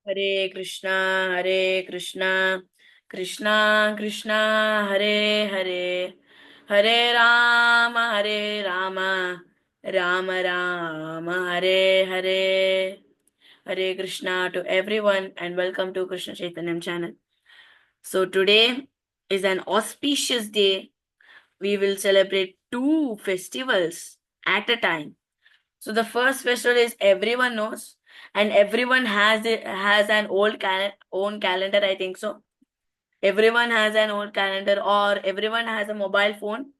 Hare Krishna, Krishna Krishna, Hare Hare, Hare Rama, Rama Rama, Hare Hare. Hare Krishna to everyone and welcome to Krishna Chaitanyam channel. So today is an auspicious day. We will celebrate two festivals at a time. So the first festival is everyone knows, and everyone has an own calendar. I think so. Everyone has an old calendar, or everyone has a mobile phone.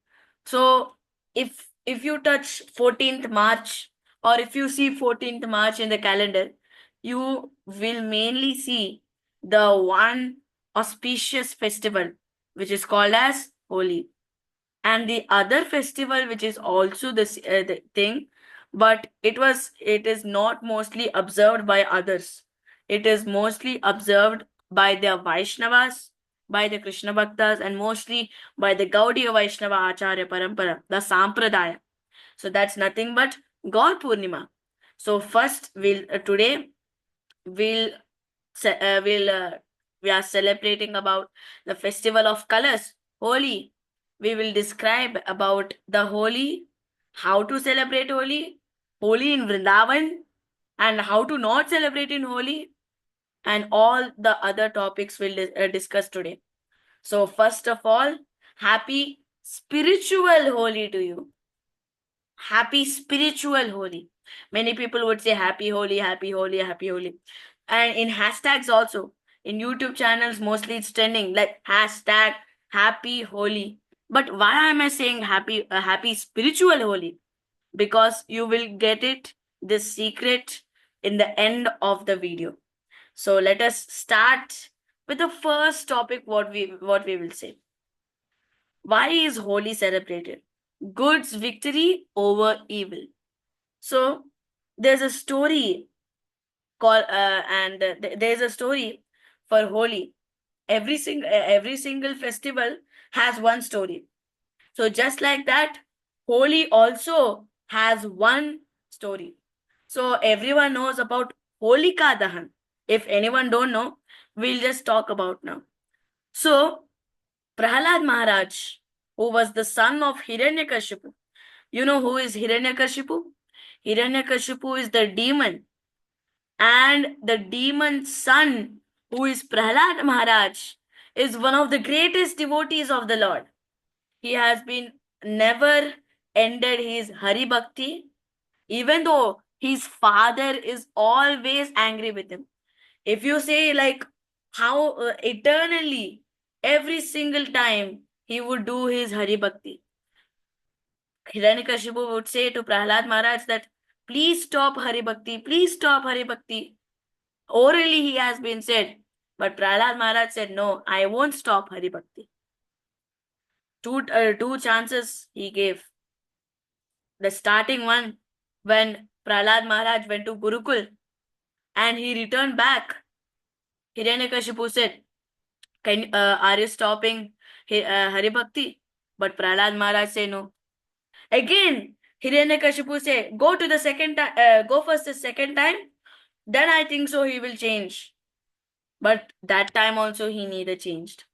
So if you touch 14th March, or if you see 14th March in the calendar, you will mainly see the one auspicious festival, which is called as Holi. And the other festival, which is also the thing, but it is not mostly observed by others. It is mostly observed by the Vaishnavas, by the Krishna Bhaktas, and mostly by the Gaudiya Vaishnava Acharya Parampara, the Sampradaya. So that's nothing but Gaur Purnima. So first today we'll ce- uh, we'll we are celebrating about the festival of colors, Holi. We will describe about the Holi, how to celebrate Holi, Holi in Vrindavan, and how to not celebrate in Holi, and all the other topics we'll discuss today. So first of all, happy spiritual Holi to you. Happy spiritual Holi. Many people would say happy Holi, happy Holi, happy Holi. And in hashtags also, in YouTube channels, mostly it's trending like hashtag happy Holi. But why am I saying happy spiritual Holi? Because you will get it, this secret, in the end of the video. So let us start with the first topic, what we will say. Why is Holi celebrated? Good's victory over evil. So there's a story called and there's a story for Holi. Every single festival has one story. So just like that, Holi also has one story. So everyone knows about Holika Dahan. If anyone don't know, we'll just talk about now. So Prahalad Maharaj, who was the son of Hiranyakashipu. You know who is Hiranyakashipu? Hiranyakashipu is the demon, and the demon's son, who is Prahlad Maharaj, is one of the greatest devotees of the Lord. He has been never ended his Hari Bhakti, even though his father is always angry with him. If you say, like, how eternally, every single time he would do his Hari Bhakti, Hiranyakashipu would say to Prahlad Maharaj that, please stop Hari Bhakti, please stop Hari Bhakti. Orally he has been said, but Prahlad Maharaj said, no, I won't stop Hari Bhakti. Two chances he gave. The starting one, when Prahlad Maharaj went to Gurukul and he returned back, Hiranyakashipu said, are you stopping Hari Bhakti? But Prahlad Maharaj said no. Again, Hiranyakashipu said, go to the second time, go first the second time, then I think so he will change. But that time also he neither changed.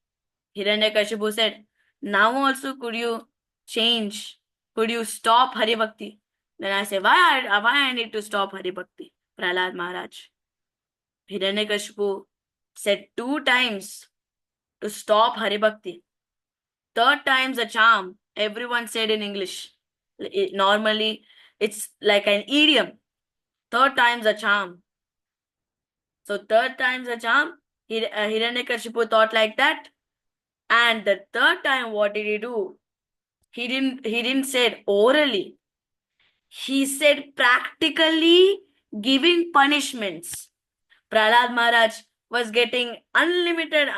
Hiranyakashipu said, now also could you change? Could you stop Hari Bhakti? Then I say, why I need to stop Hari Bhakti? Prahlad Maharaj. Hiranyakashipu said two times to stop Hari Bhakti. Third time's a charm. Everyone said in English. Normally, it's like an idiom. Third time's a charm. So third time's a charm. Hiranyakashipu thought like that. And the third time, what did he do? He didn't say orally. He said practically giving punishments. Prahlad Maharaj was getting unlimited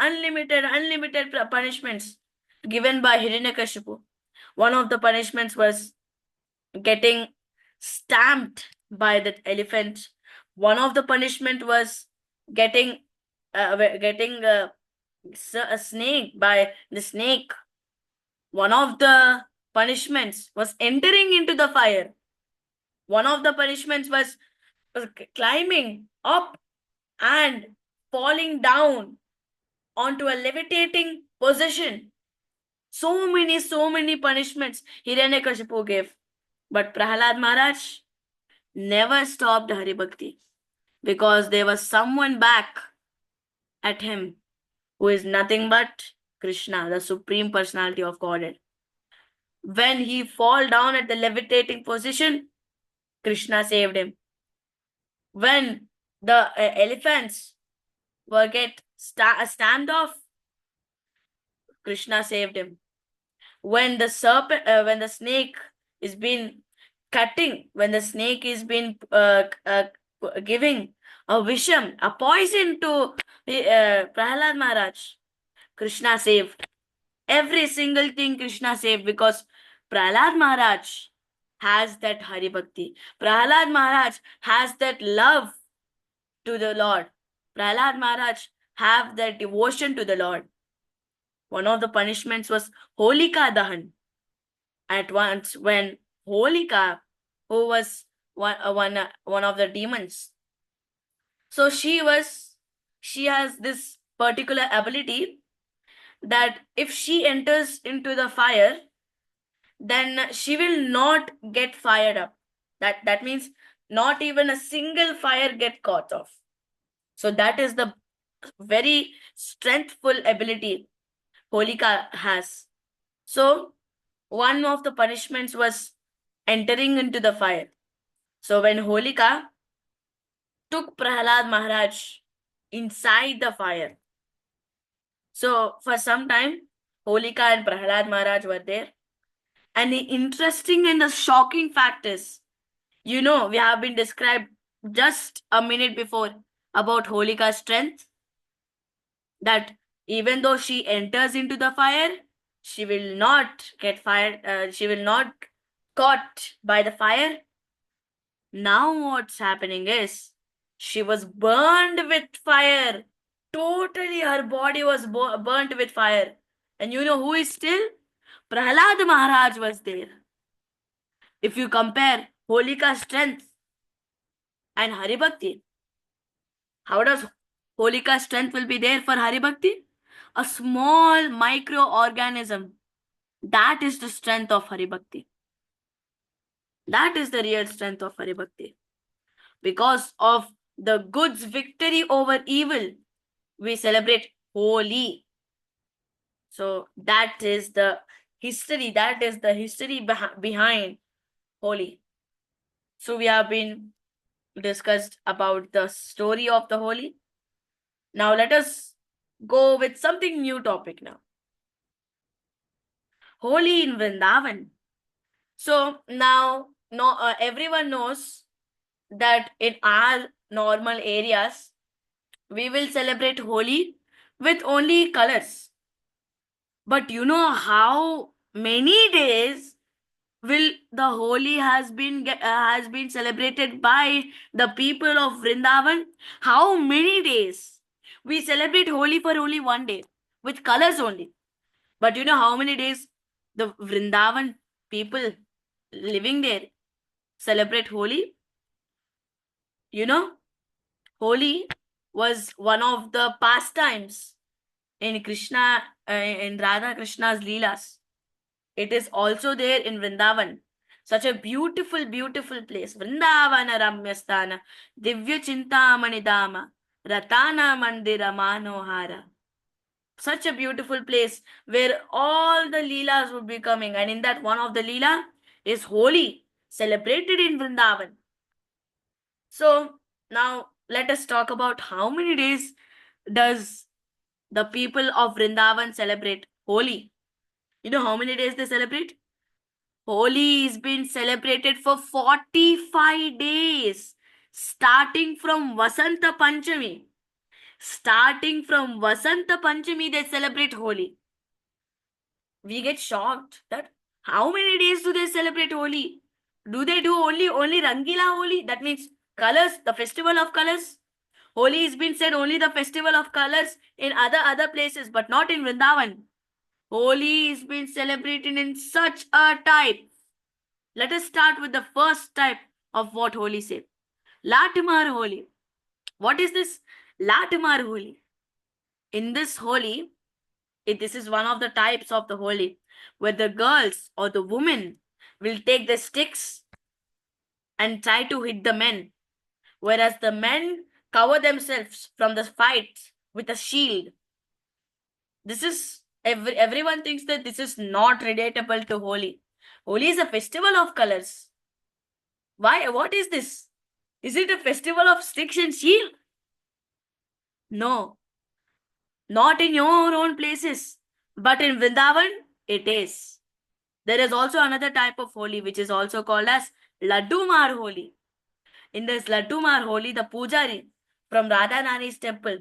punishments given by Hiranyakashipu. One of the punishments was getting stamped by that elephant. One of the punishment was getting a snake by the snake. One of the punishments was entering into the fire. One of the punishments was climbing up and falling down onto a levitating position. So many punishments Hiranyakashipu gave. But Prahalad Maharaj never stopped Hari Bhakti because there was someone back at him who is nothing but Krishna, the Supreme Personality of Godhead. When he fall down at the levitating position, Krishna saved him. When the elephants were get stamped off, Krishna saved him. When the when the snake is been cutting, when the snake is been giving a visham, a poison to Prahalad Maharaj, Krishna saved. Every single thing Krishna saved because Prahalad Maharaj has that Hari Bhakti. Prahalad Maharaj has that love to the Lord. Prahalad Maharaj have that devotion to the Lord. One of the punishments was Holika Dahan. At once, when Holika, who was one of the demons, so she has this particular ability that if she enters into the fire, then she will not get fired up. That means not even a single fire get caught off. So that is the very strengthful ability Holika has. So one of the punishments was entering into the fire. So when Holika took Prahalad Maharaj inside the fire, so for some time Holika and Prahalad Maharaj were there. And the interesting and the shocking fact is, we have been described just a minute before about Holika's strength, that even though she enters into the fire, she will not get fired, she will not caught by the fire. Now what's happening is, she was burned with fire. Totally her body was burnt with fire. And you know who is still? Prahalad Maharaj was there. If you compare Holika's strength and Hari Bhakti, how does Holika's strength will be there for Hari Bhakti? A small microorganism. That is the strength of Hari Bhakti. That is the real strength of Hari Bhakti. Because of the good's victory over evil, we celebrate Holi. So that is the history. That is the history behind Holi. So we have been discussed about the story of the Holi. Now let us go with something new topic now. Holi in Vrindavan. So now everyone knows that in our normal areas, we will celebrate Holi with only colors. But you know how many days will the Holi has been celebrated by the people of Vrindavan? How many days? We celebrate Holi for only one day with colors only. But you know how many days the Vrindavan people living there celebrate Holi? You know, Holi was one of the pastimes in in Radha Krishna's Leelas. It is also there in Vrindavan. Such a beautiful, beautiful place. Vrindavana Ramyasthana, Divya Chintamani Dama, Ratana Mandira Manohara. Such a beautiful place where all the Leelas would be coming. And in that, one of the Leela is Holi, celebrated in Vrindavan. So now let us talk about how many days does the people of Vrindavan celebrate Holi. You know how many days they celebrate? Holi is being celebrated for 45 days, starting from Vasanta Panchami. Starting from Vasanta Panchami, they celebrate Holi. We get shocked that how many days do they celebrate Holi? Do they do only Rangila Holi? That means colors, the festival of colors. Holi has been said only the festival of colors in other places, but not in Vrindavan. Holi is being celebrated in such a type. Let us start with the first type of what Holi says. Latimar Holi. What is this? Latimar Holi. In this Holi, this is one of the types of the Holi, where the girls or the women will take the sticks and try to hit the men, whereas the men cover themselves from the fight with a shield. This is everyone thinks that this is not relatable to Holi. Holi is a festival of colors. Why? What is this? Is it a festival of sticks and shield? No, not in your own places, but in Vrindavan, it is. There is also another type of Holi which is also called as Laddumar Holi. In this Laddumar Holi, the pujari from Radha Rani's temple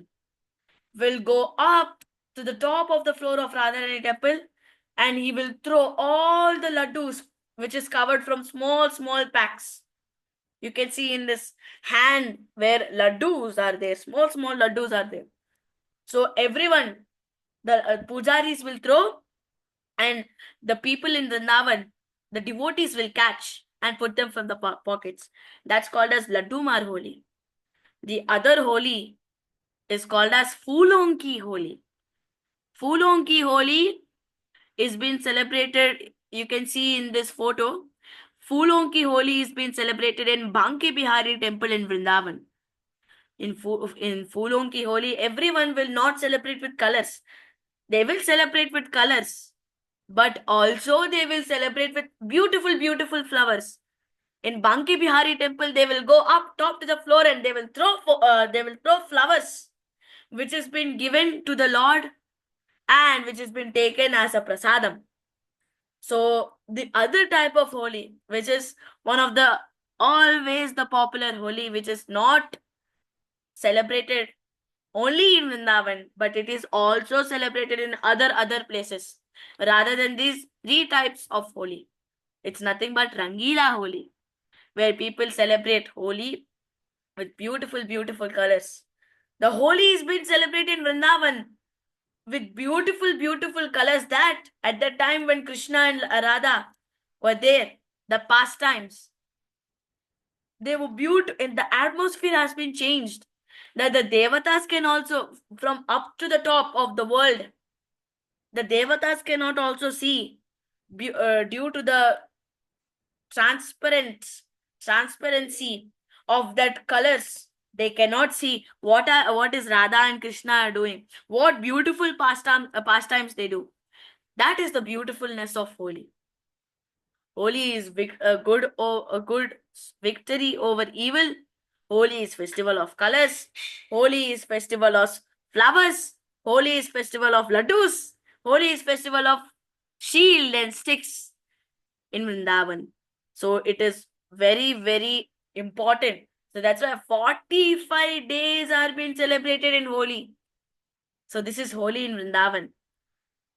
will go up to the top of the floor of Radha Rani temple and he will throw all the laddus which is covered from small, small packs. You can see in this hand where laddus are there, small, small laddus are there. So everyone, the pujaris will throw and the people in the Navan, the devotees will catch and put them from the pockets. That's called as Laddumar Holi. The other Holi is called as Phoolon Ki Holi. Phoolon Ki Holi is being celebrated, you can see in this photo. Phoolon Ki Holi is being celebrated in Banke Bihari temple in Vrindavan. In Phoolon Ki Holi, everyone will not celebrate with colors. They will celebrate with colors, but also they will celebrate with beautiful, beautiful flowers. In Banke Bihari temple, they will go up top to the floor and they will throw flowers, which has been given to the Lord and which has been taken as a prasadam. So the other type of Holi, which is one of the always the popular Holi, which is not celebrated only in Vrindavan, but it is also celebrated in other places. Rather than these three types of Holi, it's nothing but Rangila Holi, where people celebrate Holi with beautiful, beautiful colors. The Holi is being celebrated in Vrindavan with beautiful, beautiful colors that at the time when Krishna and Radha were there, the pastimes, they were beautiful and the atmosphere has been changed. That the Devatas can also, from up to the top of the world, the Devatas cannot also see due to the transparency of that colors. They cannot see what is Radha and Krishna are doing. What beautiful pastimes they do. That is the beautifulness of Holi. Holi is a good victory over evil. Holi is festival of colors. Holi is festival of flowers. Holi is festival of laddus. Holi is festival of shield and sticks in Vrindavan. So it is very, very important. So that's why 45 days are being celebrated in Holi. So this is Holi in Vrindavan.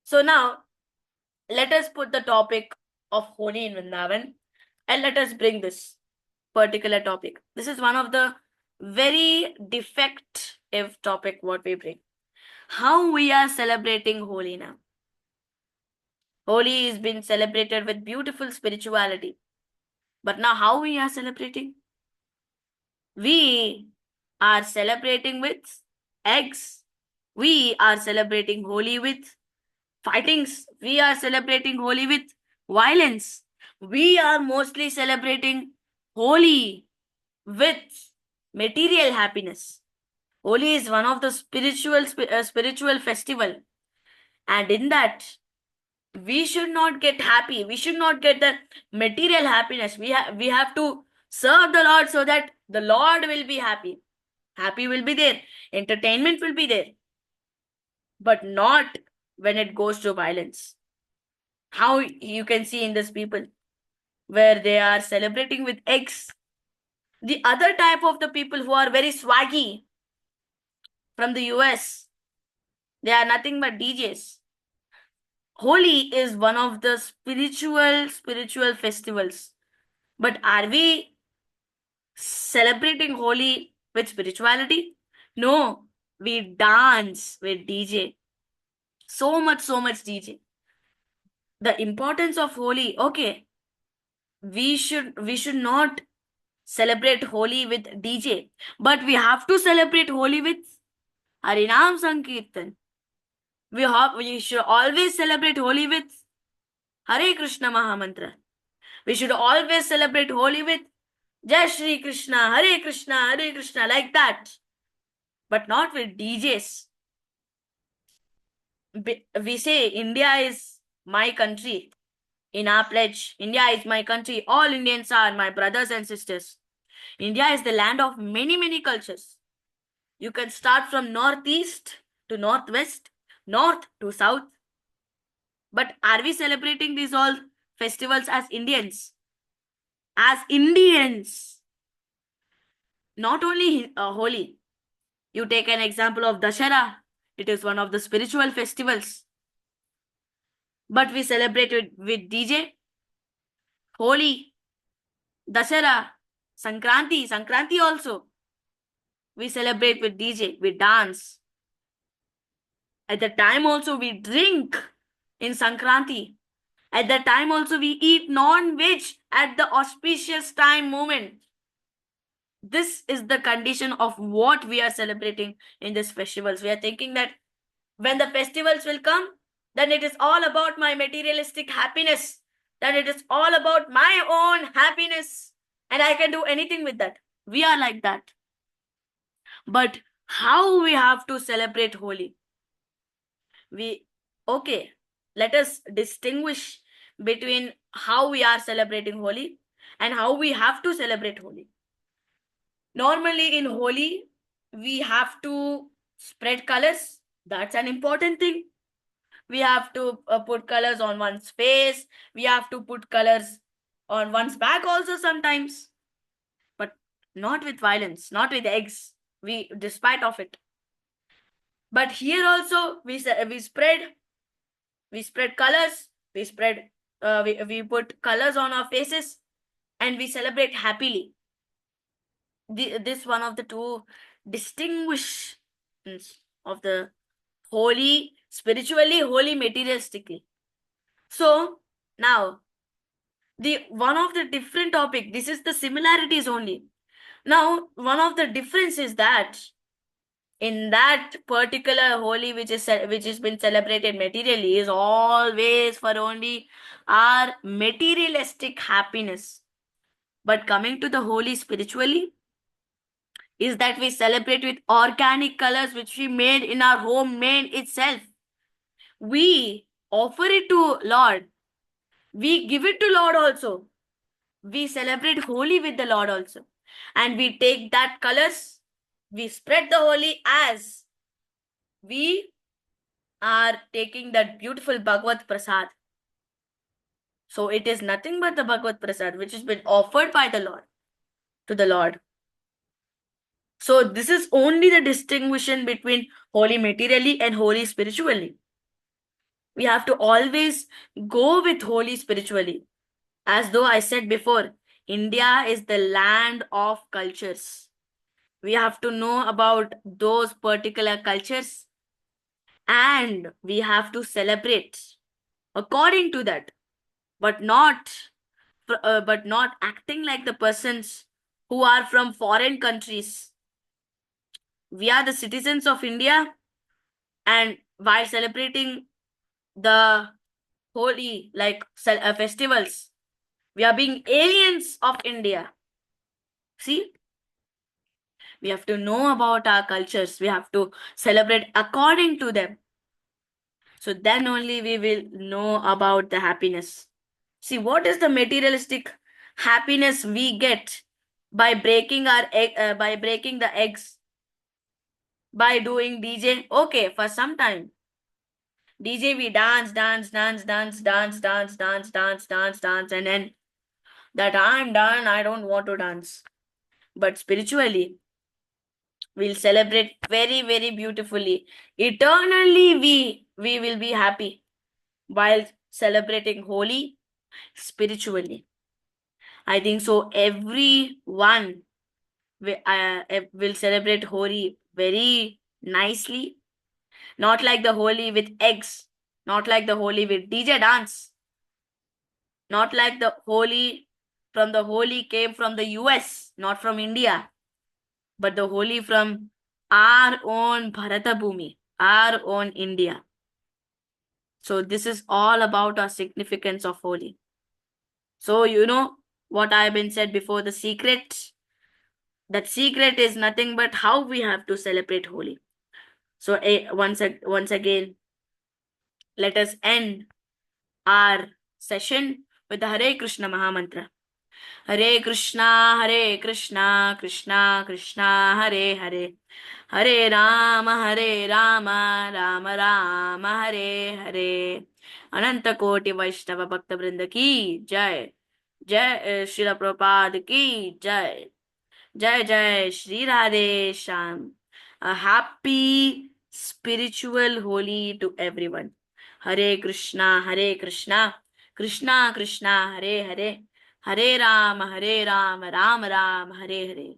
So now let us put the topic of Holi in Vrindavan and let us bring this particular topic. This is one of the very defective topic what we bring. How we are celebrating Holi now. Holi is being celebrated with beautiful spirituality. But now how we are celebrating? We are celebrating with eggs. We are celebrating Holi with fightings. We are celebrating Holi with violence. We are mostly celebrating Holi with material happiness. Holi is one of the spiritual festival, and in that we should not get happy. We should not get the material happiness. We have to serve the Lord so that the Lord will be happy. Happy will be there. Entertainment will be there. But not when it goes to violence. How you can see in this people where they are celebrating with eggs. The other type of the people who are very swaggy from the US, they are nothing but DJs. Holi is one of the spiritual festivals. But are we celebrating Holi with spirituality? No, we dance with DJ. So much DJ. The importance of Holi, okay, we should not celebrate Holi with DJ, but we have to celebrate Holi with Harinam Sankirtan. We should always celebrate Holi with Hare Krishna Mahamantra. We should always celebrate Holi with Jai Shri Krishna, Hare Krishna, like that. But not with DJs. We say India is my country. In our pledge, India is my country. All Indians are my brothers and sisters. India is the land of many, many cultures. You can start from northeast to northwest, north to south. But are we celebrating these all festivals as Indians? As Indians. Not only Holi. You take an example of Dashera. It is one of the spiritual festivals. But we celebrate it with DJ, Holi, Dashera, Sankranti also. We celebrate with DJ, we dance. At the time also we drink in Sankranti. At the time also we eat non-veg at the auspicious time moment. This is the condition of what we are celebrating in these festivals. We are thinking that when the festivals will come, then it is all about my materialistic happiness. Then it is all about my own happiness. And I can do anything with that. We are like that. But how we have to celebrate Holi? Let us distinguish between how we are celebrating Holi and how we have to celebrate Holi. Normally in Holi, we have to spread colors. That's an important thing. We have to put colors on one's face. We have to put colors on one's back also sometimes. But not with violence, not with eggs. Despite of it. But here also we spread colors. We put colors on our faces, and we celebrate happily. This one of the two distinguishes of the Holi, spiritually, Holi materialistically. So now the one of the different topic, this is the similarities only. Now one of the difference is that in that particular Holi which has been celebrated materially is always for only our materialistic happiness. But coming to the Holi spiritually is that we celebrate with organic colors which we made in our homemade itself. We offer it to Lord. We give it to Lord also. We celebrate Holi with the Lord also. And we take that colors, we spread the Holi as we are taking that beautiful Bhagavad Prasad. So it is nothing but the Bhagavad Prasad which has been offered by the Lord to the Lord. So this is only the distinction between Holi materially and Holi spiritually. We have to always go with Holi spiritually. As though I said before, India is the land of cultures. We have to know about those particular cultures and we have to celebrate according to that, but not acting like the persons who are from foreign countries. We are the citizens of India, and while celebrating the Holi festivals, we are being aliens of India. See, we have to know about our cultures. We have to celebrate according to them. So then only we will know about the happiness. See, what is the materialistic happiness we get by breaking the eggs, by doing DJ? Okay, for some time. DJ we dance, and then that I'm done, I don't want to dance. But spiritually, we'll celebrate very, very beautifully. Eternally we will be happy while celebrating Holi spiritually. I think so everyone will celebrate Holi very nicely. Not like the Holi with eggs. Not like the Holi with DJ dance. Not like the Holi came from the US, not from India. But the Holi from our own Bharata Bhumi, our own India. So this is all about our significance of Holi. So you know what I've been said before, the secret. That secret is nothing but how we have to celebrate Holi. So once again, let us end our session with the Hare Krishna Mahamantra. Hare Krishna, Hare Krishna, Krishna Krishna, Hare Hare, Hare Rama, Rama Rama, Hare Hare. अनंत कोटि वैष्णव भक्त वृंद की जय. जय श्रील प्रभुपाद की जय. जय जय Shri Radhe Shyam. A happy spiritual Holi to everyone. Hare Krishna, Hare Krishna, Krishna Krishna, Hare Hare, Hare Rama, Rama Rama, Hare Hare.